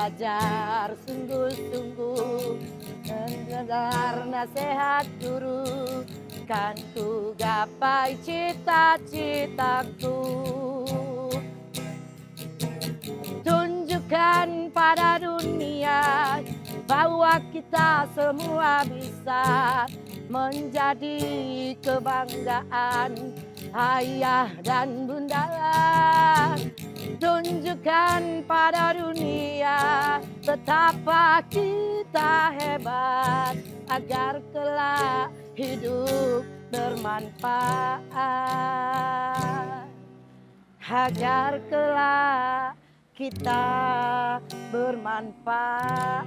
belajar sungguh-sungguh, mendengar nasihat guru, kan ku gapai cita-citaku. Tunjukkan pada dunia bahwa kita semua bisa menjadi kebanggaan ayah dan bunda. Tunjukkan pada dunia betapa kita hebat, agar kelak hidup bermanfaat, agar kelak kita bermanfaat.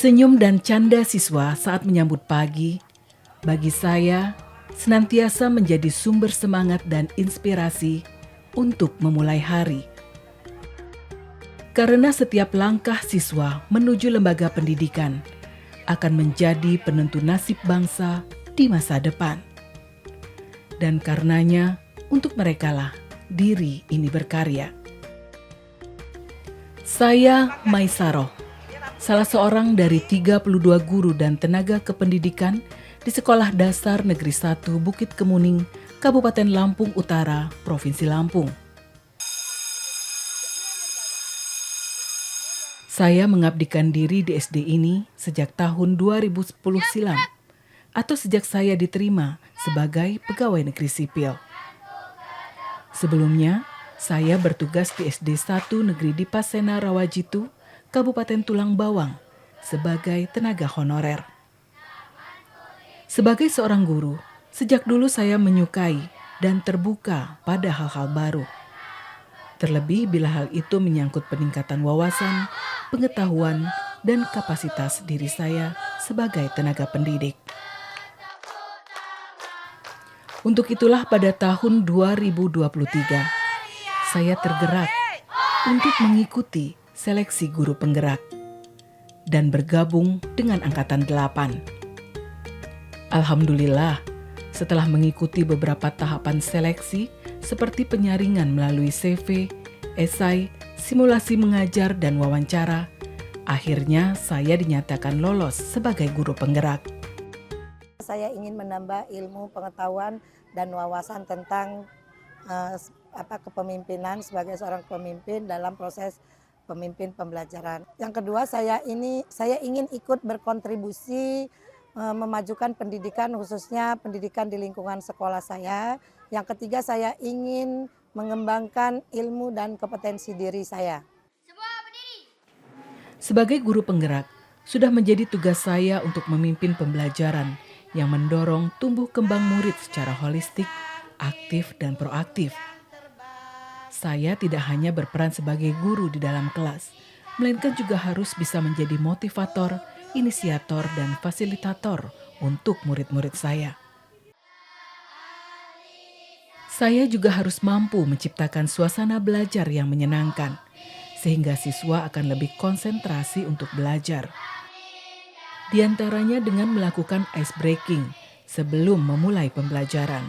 Senyum dan canda siswa saat menyambut pagi, bagi saya senantiasa menjadi sumber semangat dan inspirasi untuk memulai hari. Karena setiap langkah siswa menuju lembaga pendidikan akan menjadi penentu nasib bangsa di masa depan. Dan karenanya, untuk merekalah diri ini berkarya. Saya Maisaroh, salah seorang dari 32 guru dan tenaga kependidikan di Sekolah Dasar Negeri 1 Bukit Kemuning, Kabupaten Lampung Utara, Provinsi Lampung. Saya mengabdikan diri di SD ini sejak tahun 2010 silam, atau sejak saya diterima sebagai pegawai negeri sipil. Sebelumnya, saya bertugas di SD 1 Negeri Dipasena Rawajitu, Kabupaten Tulang Bawang, sebagai tenaga honorer. Sebagai seorang guru, sejak dulu saya menyukai dan terbuka pada hal-hal baru. Terlebih bila hal itu menyangkut peningkatan wawasan, pengetahuan, dan kapasitas diri saya sebagai tenaga pendidik. Untuk itulah pada tahun 2023, saya tergerak untuk mengikuti seleksi guru penggerak dan bergabung dengan Angkatan 8. Alhamdulillah, setelah mengikuti beberapa tahapan seleksi seperti penyaringan melalui CV, esai, simulasi mengajar, dan wawancara, akhirnya saya dinyatakan lolos sebagai guru penggerak. Saya ingin menambah ilmu, pengetahuan, dan wawasan tentang kepemimpinan sebagai seorang pemimpin dalam proses pemimpin pembelajaran. Yang kedua, saya ingin ikut berkontribusi memajukan pendidikan, khususnya pendidikan di lingkungan sekolah saya. Yang ketiga, saya ingin mengembangkan ilmu dan kompetensi diri saya. Sebagai guru penggerak, sudah menjadi tugas saya untuk memimpin pembelajaran yang mendorong tumbuh kembang murid secara holistik, aktif, dan proaktif. Saya tidak hanya berperan sebagai guru di dalam kelas, melainkan juga harus bisa menjadi motivator, inisiator, dan fasilitator untuk murid-murid saya. Saya juga harus mampu menciptakan suasana belajar yang menyenangkan, sehingga siswa akan lebih konsentrasi untuk belajar. Di antaranya dengan melakukan ice breaking sebelum memulai pembelajaran.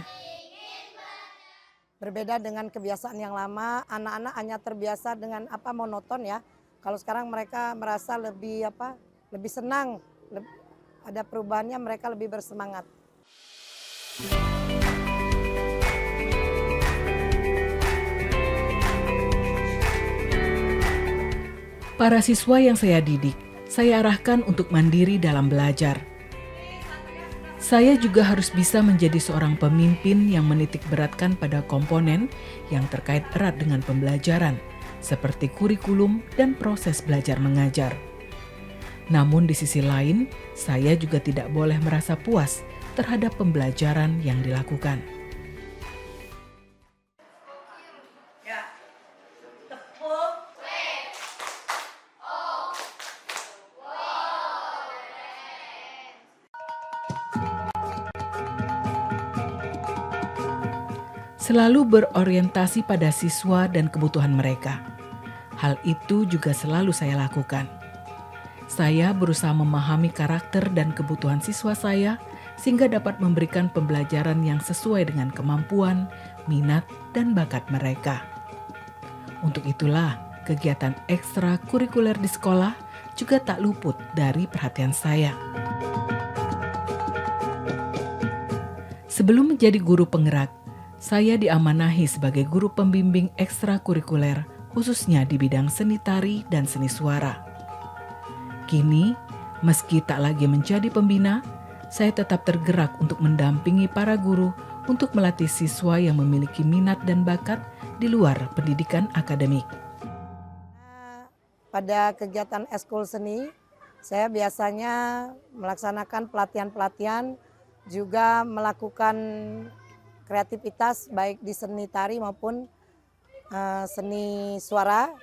Berbeda dengan kebiasaan yang lama, anak-anak hanya terbiasa dengan monoton ya. Kalau sekarang mereka merasa lebih senang, ada perubahannya, mereka lebih bersemangat. Para siswa yang saya didik, saya arahkan untuk mandiri dalam belajar. Saya juga harus bisa menjadi seorang pemimpin yang menitik beratkan pada komponen yang terkait erat dengan pembelajaran, seperti kurikulum dan proses belajar mengajar. Namun di sisi lain, saya juga tidak boleh merasa puas terhadap pembelajaran yang dilakukan. Selalu berorientasi pada siswa dan kebutuhan mereka. Hal itu juga selalu saya lakukan. Saya berusaha memahami karakter dan kebutuhan siswa saya sehingga dapat memberikan pembelajaran yang sesuai dengan kemampuan, minat, dan bakat mereka. Untuk itulah, kegiatan ekstrakurikuler di sekolah juga tak luput dari perhatian saya. Sebelum menjadi guru penggerak, saya diamanahi sebagai guru pembimbing ekstrakurikuler, khususnya di bidang seni tari dan seni suara. Kini, meski tak lagi menjadi pembina, saya tetap tergerak untuk mendampingi para guru untuk melatih siswa yang memiliki minat dan bakat di luar pendidikan akademik. Pada kegiatan eskul seni, saya biasanya melaksanakan pelatihan-pelatihan, juga melakukan kreativitas baik di seni tari maupun seni suara.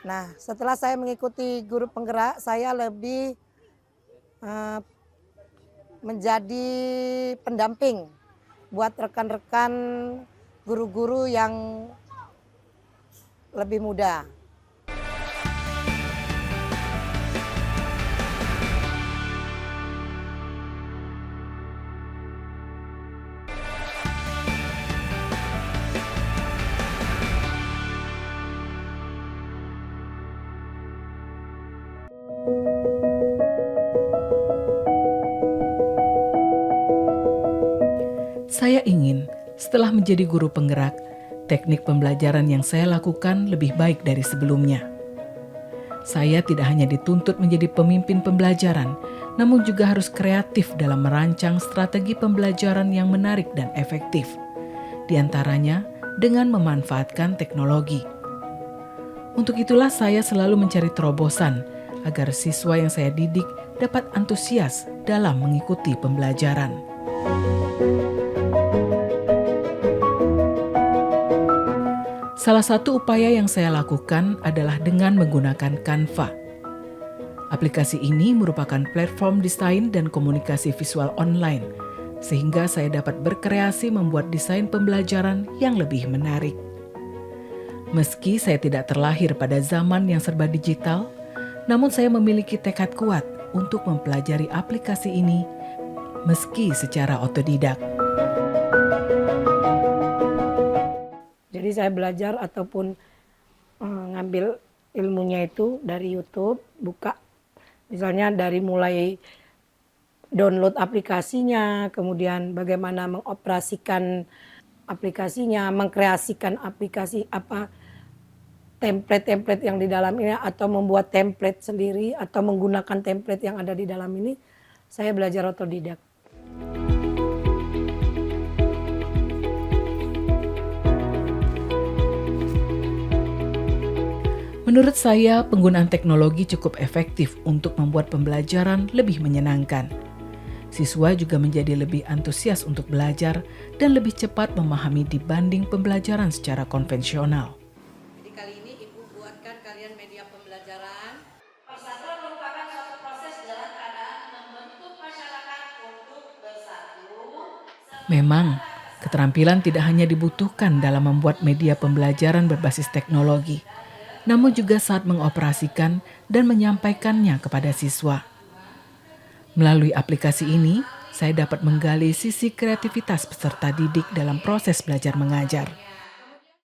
Nah, setelah saya mengikuti guru penggerak, saya lebih menjadi pendamping buat rekan-rekan guru-guru yang lebih muda. Saya ingin setelah menjadi guru penggerak, teknik pembelajaran yang saya lakukan lebih baik dari sebelumnya. Saya tidak hanya dituntut menjadi pemimpin pembelajaran, namun juga harus kreatif dalam merancang strategi pembelajaran yang menarik dan efektif, di antaranya dengan memanfaatkan teknologi. Untuk itulah saya selalu mencari terobosan agar siswa yang saya didik dapat antusias dalam mengikuti pembelajaran. Salah satu upaya yang saya lakukan adalah dengan menggunakan Canva. Aplikasi ini merupakan platform desain dan komunikasi visual online, sehingga saya dapat berkreasi membuat desain pembelajaran yang lebih menarik. Meski saya tidak terlahir pada zaman yang serba digital, namun saya memiliki tekad kuat untuk mempelajari aplikasi ini meski secara otodidak. Jadi saya belajar ataupun ngambil ilmunya itu dari YouTube, buka misalnya dari mulai download aplikasinya, kemudian bagaimana mengoperasikan aplikasinya, mengkreasikan aplikasi template-template yang di dalam ini, atau membuat template sendiri, atau menggunakan template yang ada di dalam ini, saya belajar otodidak. Menurut saya, penggunaan teknologi cukup efektif untuk membuat pembelajaran lebih menyenangkan. Siswa juga menjadi lebih antusias untuk belajar dan lebih cepat memahami dibanding pembelajaran secara konvensional. Jadi kali ini Ibu buatkan kalian media pembelajaran. Persatuan merupakan suatu proses dalam keadaan membentuk masyarakat untuk bersatu. Memang, keterampilan tidak hanya dibutuhkan dalam membuat media pembelajaran berbasis teknologi, namun juga saat mengoperasikan dan menyampaikannya kepada siswa. Melalui aplikasi ini, saya dapat menggali sisi kreativitas peserta didik dalam proses belajar mengajar.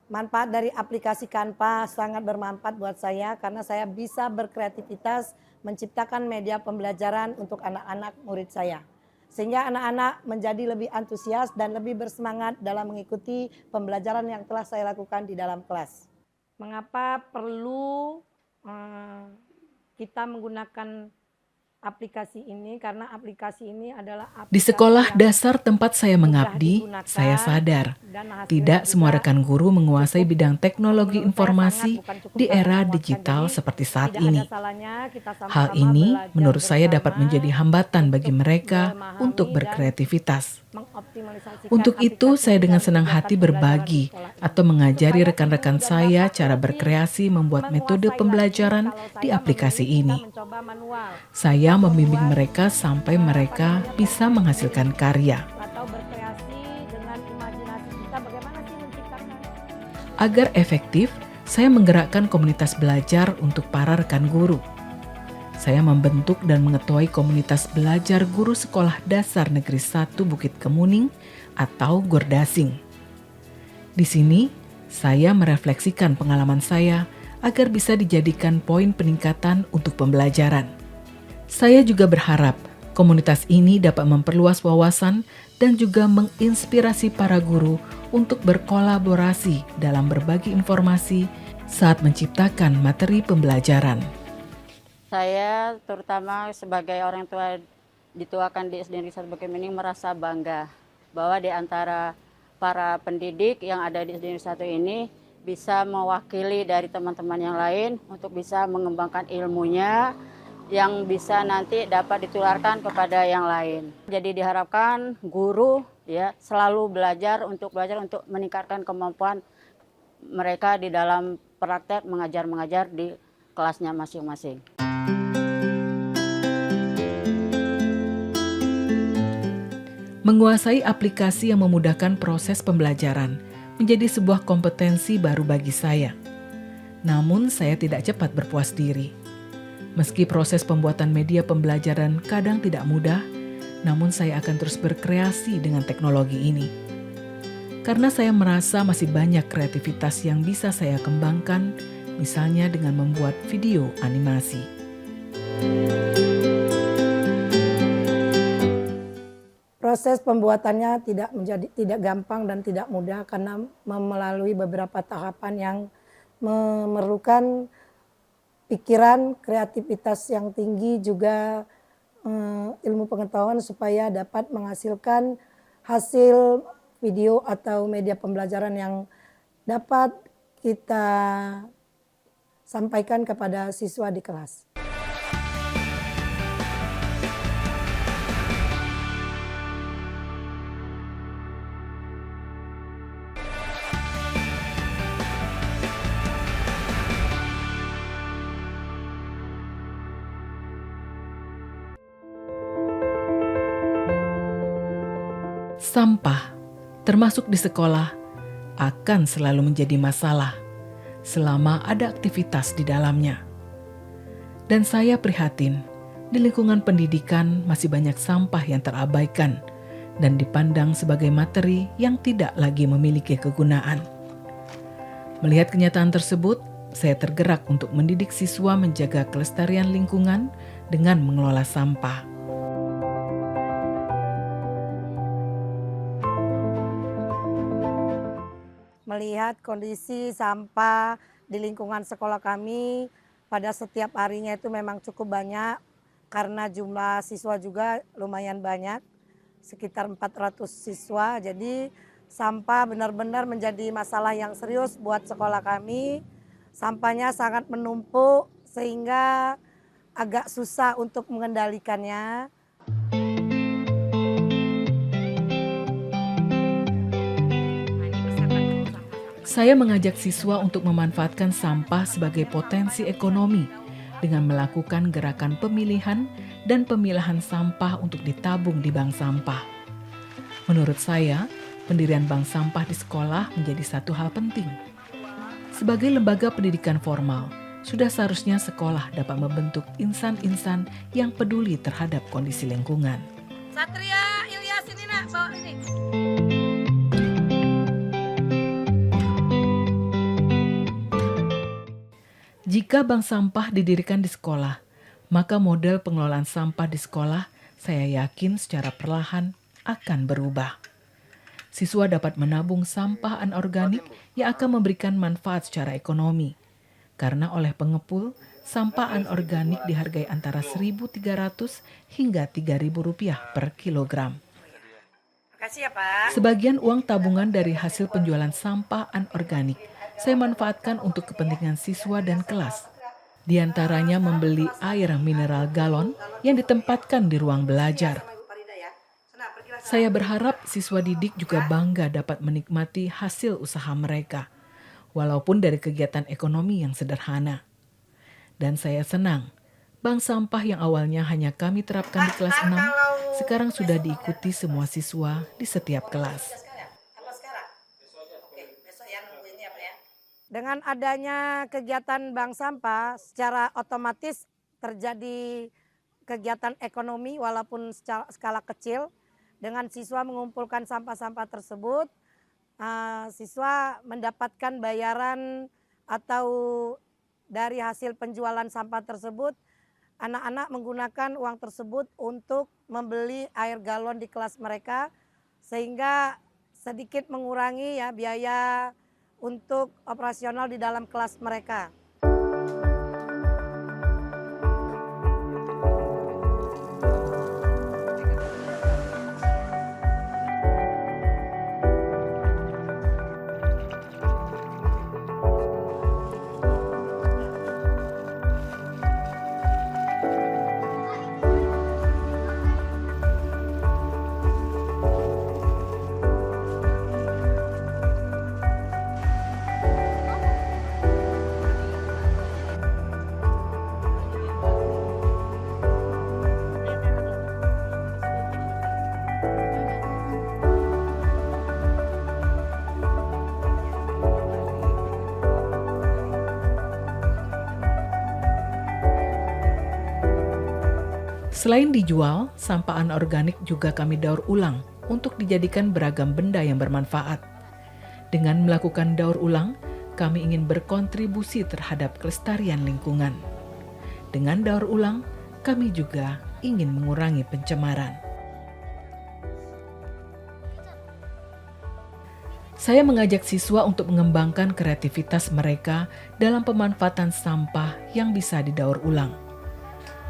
Manfaat dari aplikasi Canva sangat bermanfaat buat saya karena saya bisa berkreativitas menciptakan media pembelajaran untuk anak-anak murid saya. Sehingga anak-anak menjadi lebih antusias dan lebih bersemangat dalam mengikuti pembelajaran yang telah saya lakukan di dalam kelas. Mengapa perlu kita menggunakan aplikasi ini? Karena aplikasi ini adalah aplikasi Di sekolah dasar tempat saya mengabdi, saya sadar tidak semua rekan guru menguasai bidang teknologi informasi di era digital seperti saat ini. Hal ini menurut saya dapat menjadi hambatan bagi mereka untuk berkreativitas. Untuk itu, saya dengan senang hati berbagi atau mengajari rekan-rekan saya cara berkreasi membuat metode pembelajaran di aplikasi ini. Saya membimbing mereka sampai mereka bisa menghasilkan karya. Agar efektif, Saya menggerakkan komunitas belajar untuk para rekan guru. Saya membentuk dan mengetuai komunitas belajar guru Sekolah Dasar Negeri 1 Bukit Kemuning atau Gordasing. Di sini, saya merefleksikan pengalaman saya agar bisa dijadikan poin peningkatan untuk pembelajaran. Saya juga berharap komunitas ini dapat memperluas wawasan dan juga menginspirasi para guru untuk berkolaborasi dalam berbagi informasi saat menciptakan materi pembelajaran. Saya terutama sebagai orang tua dituakan di SD Negeri 1 Bukit Kemuning merasa bangga bahwa di antara para pendidik yang ada di SD Negeri 1 ini bisa mewakili dari teman-teman yang lain untuk bisa mengembangkan ilmunya yang bisa nanti dapat ditularkan kepada yang lain. Jadi diharapkan guru ya selalu belajar untuk meningkatkan kemampuan mereka di dalam praktek mengajar di kelasnya masing-masing. Menguasai aplikasi yang memudahkan proses pembelajaran menjadi sebuah kompetensi baru bagi saya. Namun saya tidak cepat berpuas diri. Meski proses pembuatan media pembelajaran kadang tidak mudah, namun saya akan terus berkreasi dengan teknologi ini. Karena saya merasa masih banyak kreativitas yang bisa saya kembangkan, misalnya dengan membuat video animasi. Proses pembuatannya tidak gampang dan tidak mudah karena melalui beberapa tahapan yang memerlukan pikiran, kreativitas yang tinggi, juga ilmu pengetahuan supaya dapat menghasilkan hasil video atau media pembelajaran yang dapat kita sampaikan kepada siswa di kelas. Sampah, termasuk di sekolah, akan selalu menjadi masalah selama ada aktivitas di dalamnya. Dan saya prihatin, di lingkungan pendidikan masih banyak sampah yang terabaikan dan dipandang sebagai materi yang tidak lagi memiliki kegunaan. Melihat kenyataan tersebut, saya tergerak untuk mendidik siswa menjaga kelestarian lingkungan dengan mengelola sampah. Melihat kondisi sampah di lingkungan sekolah kami pada setiap harinya itu memang cukup banyak karena jumlah siswa juga lumayan banyak, sekitar 400 siswa. Jadi sampah benar-benar menjadi masalah yang serius buat sekolah kami. Sampahnya sangat menumpuk sehingga agak susah untuk mengendalikannya. Saya mengajak siswa untuk memanfaatkan sampah sebagai potensi ekonomi dengan melakukan gerakan pemilihan dan pemilahan sampah untuk ditabung di bank sampah. Menurut saya, pendirian bank sampah di sekolah menjadi satu hal penting. Sebagai lembaga pendidikan formal, sudah seharusnya sekolah dapat membentuk insan-insan yang peduli terhadap kondisi lingkungan. Satria, Ilyas, ini nak, bawa ini. Jika bank sampah didirikan di sekolah, maka model pengelolaan sampah di sekolah saya yakin secara perlahan akan berubah. Siswa dapat menabung sampah anorganik yang akan memberikan manfaat secara ekonomi. Karena oleh pengepul, sampah anorganik dihargai antara Rp1.300 hingga Rp3.000 per kilogram. Makasih ya, Pak. Sebagian uang tabungan dari hasil penjualan sampah anorganik saya manfaatkan untuk kepentingan siswa dan kelas. Di antaranya membeli air mineral galon yang ditempatkan di ruang belajar. Saya berharap siswa didik juga bangga dapat menikmati hasil usaha mereka, walaupun dari kegiatan ekonomi yang sederhana. Dan saya senang, bank sampah yang awalnya hanya kami terapkan di kelas 6, sekarang sudah diikuti semua siswa di setiap kelas. Dengan adanya kegiatan bank sampah, secara otomatis terjadi kegiatan ekonomi walaupun secara skala kecil. Dengan siswa mengumpulkan sampah-sampah tersebut, siswa mendapatkan bayaran atau dari hasil penjualan sampah tersebut, anak-anak menggunakan uang tersebut untuk membeli air galon di kelas mereka, sehingga sedikit mengurangi ya biaya untuk operasional di dalam kelas mereka. Selain dijual, sampah anorganik juga kami daur ulang untuk dijadikan beragam benda yang bermanfaat. Dengan melakukan daur ulang, kami ingin berkontribusi terhadap kelestarian lingkungan. Dengan daur ulang, kami juga ingin mengurangi pencemaran. Saya mengajak siswa untuk mengembangkan kreativitas mereka dalam pemanfaatan sampah yang bisa didaur ulang.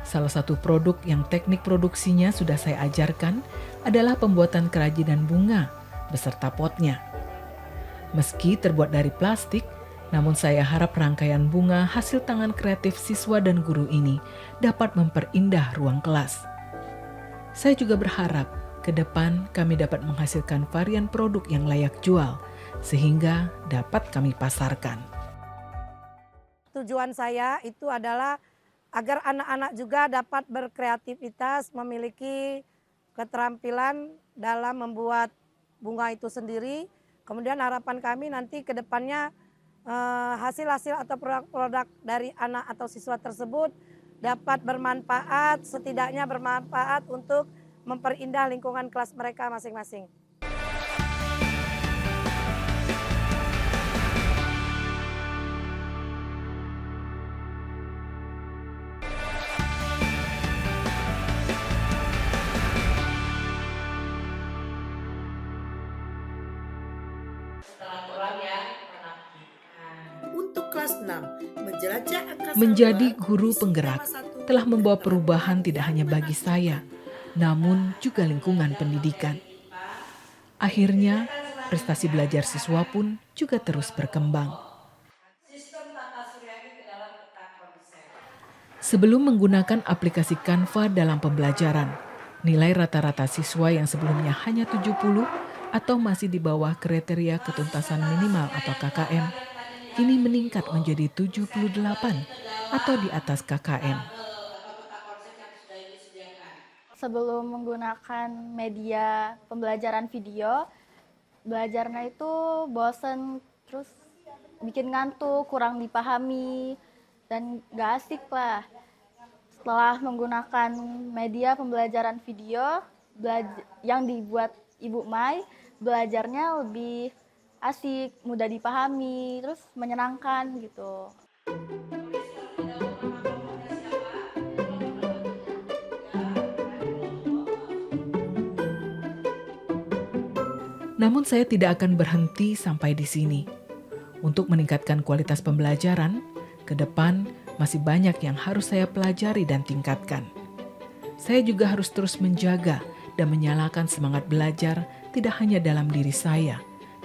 Salah satu produk yang teknik produksinya sudah saya ajarkan adalah pembuatan kerajinan bunga beserta potnya. Meski terbuat dari plastik, namun saya harap rangkaian bunga hasil tangan kreatif siswa dan guru ini dapat memperindah ruang kelas. Saya juga berharap ke depan kami dapat menghasilkan varian produk yang layak jual, sehingga dapat kami pasarkan. Tujuan saya itu adalah agar anak-anak juga dapat berkreativitas, memiliki keterampilan dalam membuat bunga itu sendiri. Kemudian harapan kami nanti ke depannya hasil-hasil atau produk-produk dari anak atau siswa tersebut dapat bermanfaat, setidaknya bermanfaat untuk memperindah lingkungan kelas mereka masing-masing. Untuk kelas 6, menjelajah angkasa Menjadi luar guru di penggerak Sukama 1 telah membawa dan perubahan tidak hanya bagi anak-anak saya, namun juga lingkungan pendidikan. Akhirnya, prestasi belajar siswa pun juga terus berkembang. Sebelum menggunakan aplikasi Canva dalam pembelajaran, nilai rata-rata siswa yang sebelumnya hanya 70 atau masih di bawah kriteria ketuntasan minimal atau KKM, kini meningkat menjadi 78 atau di atas KKM. Sebelum menggunakan media pembelajaran video, belajarnya itu bosen, terus bikin ngantuk, kurang dipahami, dan gak asik lah. Setelah menggunakan media pembelajaran video yang dibuat Ibu Mai, belajarnya lebih asik, mudah dipahami, terus menyenangkan gitu. Namun saya tidak akan berhenti sampai di sini. Untuk meningkatkan kualitas pembelajaran, ke depan masih banyak yang harus saya pelajari dan tingkatkan. Saya juga harus terus menjaga dan menyalakan semangat belajar tidak hanya dalam diri saya,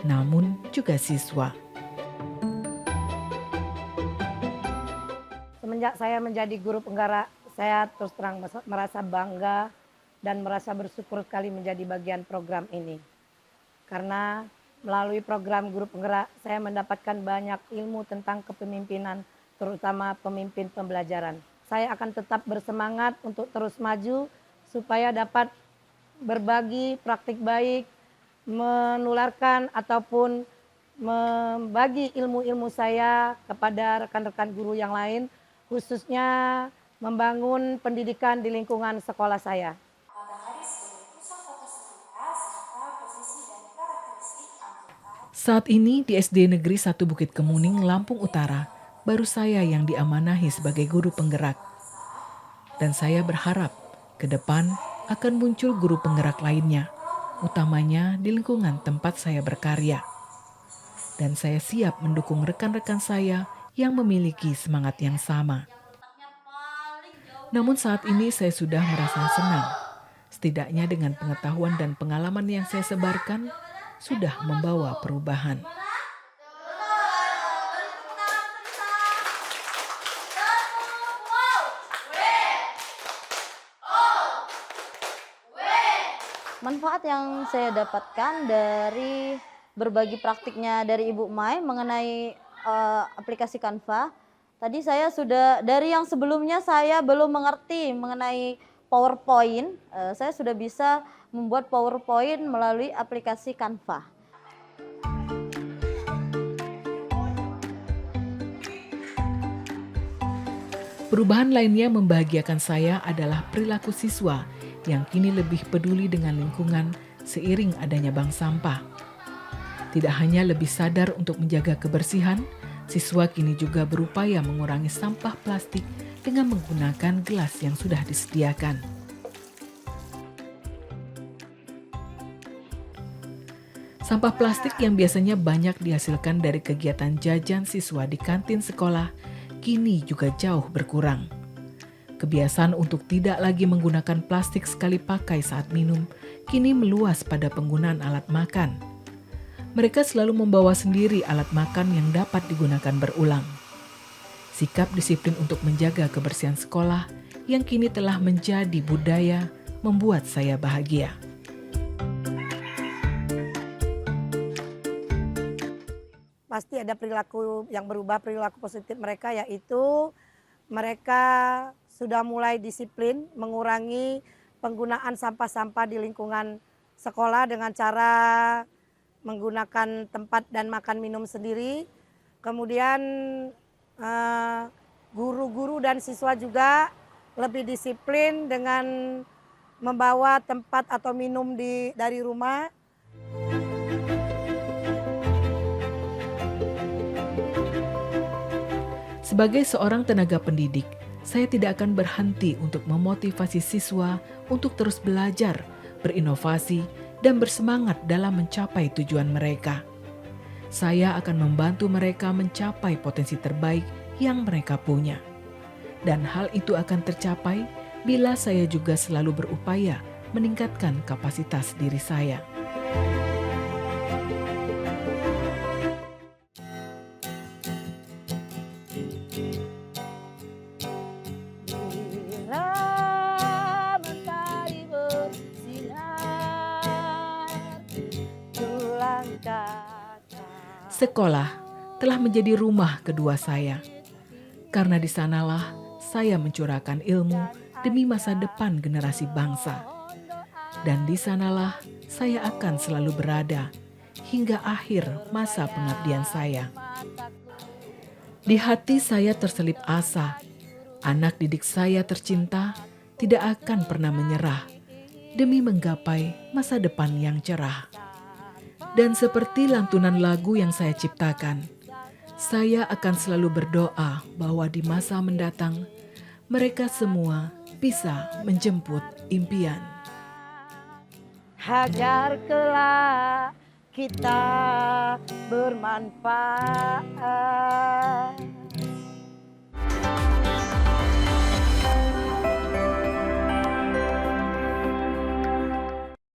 namun juga siswa. Semenjak saya menjadi guru penggerak, saya terus terang merasa bangga dan merasa bersyukur sekali menjadi bagian program ini. Karena melalui program guru penggerak, saya mendapatkan banyak ilmu tentang kepemimpinan, terutama pemimpin pembelajaran. Saya akan tetap bersemangat untuk terus maju supaya dapat berbagi praktik baik, menularkan ataupun membagi ilmu-ilmu saya kepada rekan-rekan guru yang lain, khususnya membangun pendidikan di lingkungan sekolah saya. Saat ini di SD Negeri 1 Bukit Kemuning, Lampung Utara, baru saya yang diamanahi sebagai guru penggerak. Dan saya berharap ke depan akan muncul guru penggerak lainnya, utamanya di lingkungan tempat saya berkarya. Dan saya siap mendukung rekan-rekan saya yang memiliki semangat yang sama. Namun saat ini saya sudah merasa senang. Setidaknya dengan pengetahuan dan pengalaman yang saya sebarkan, sudah membawa perubahan. Manfaat yang saya dapatkan dari berbagi praktiknya dari Ibu Mai mengenai aplikasi Canva. Tadi saya sudah, dari yang sebelumnya saya belum mengerti mengenai PowerPoint, saya sudah bisa membuat PowerPoint melalui aplikasi Canva. Perubahan lainnya membahagiakan saya adalah perilaku siswa yang kini lebih peduli dengan lingkungan seiring adanya bank sampah. Tidak hanya lebih sadar untuk menjaga kebersihan, siswa kini juga berupaya mengurangi sampah plastik dengan menggunakan gelas yang sudah disediakan. Sampah plastik yang biasanya banyak dihasilkan dari kegiatan jajan siswa di kantin sekolah, kini juga jauh berkurang. Kebiasaan untuk tidak lagi menggunakan plastik sekali pakai saat minum, kini meluas pada penggunaan alat makan. Mereka selalu membawa sendiri alat makan yang dapat digunakan berulang. Sikap disiplin untuk menjaga kebersihan sekolah yang kini telah menjadi budaya membuat saya bahagia. Pasti ada perilaku yang berubah, perilaku positif mereka, yaitu mereka sudah mulai disiplin mengurangi penggunaan sampah-sampah di lingkungan sekolah dengan cara menggunakan tempat dan makan minum sendiri. Kemudian guru-guru dan siswa juga lebih disiplin dengan membawa tempat atau minum dari rumah. Sebagai seorang tenaga pendidik, saya tidak akan berhenti untuk memotivasi siswa untuk terus belajar, berinovasi, dan bersemangat dalam mencapai tujuan mereka. Saya akan membantu mereka mencapai potensi terbaik yang mereka punya. Dan hal itu akan tercapai bila saya juga selalu berupaya meningkatkan kapasitas diri saya. Sekolah telah menjadi rumah kedua saya, karena di sanalah saya mencurahkan ilmu demi masa depan generasi bangsa. Dan di sanalah saya akan selalu berada hingga akhir masa pengabdian saya. Di hati saya terselip asa, anak didik saya tercinta tidak akan pernah menyerah demi menggapai masa depan yang cerah. Dan seperti lantunan lagu yang saya ciptakan, saya akan selalu berdoa bahwa di masa mendatang, mereka semua bisa menjemput impian. Agar kelak kita bermanfaat.